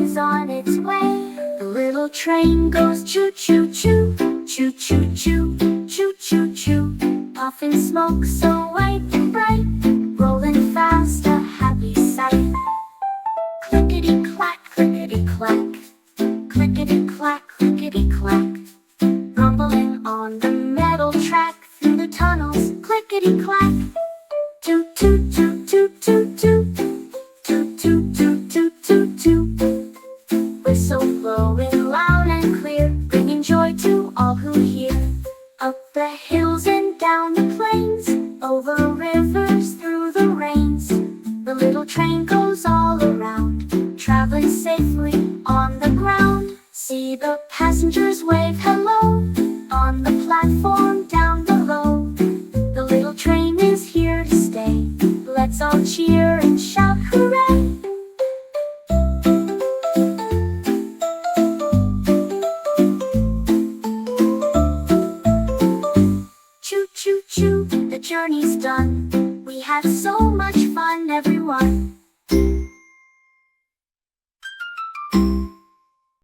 is on its way. The little train goes choo choo choo, choo choo choo, choo choo choo. Puffing smoke so white and bright, rolling fast, a happy sight. Clickety clack, clickety clack, clickety clack, clickety clack. Rumbling on the metal track through the tunnels, clickety clack. Toot toot toot toot toot toot, toot toot toot toot toot toot. Whistle blowing loud and clear, bringing joy to all who hear. Up the hills and down the plains, over rivers, through the rains. The little train goes all around, traveling safely on the ground. See the passengers wave hello, on the platform down below. The little train is here to stay, let's all cheer and shout hooray! Choo choo choo, the journey's done. We had so much fun, everyone.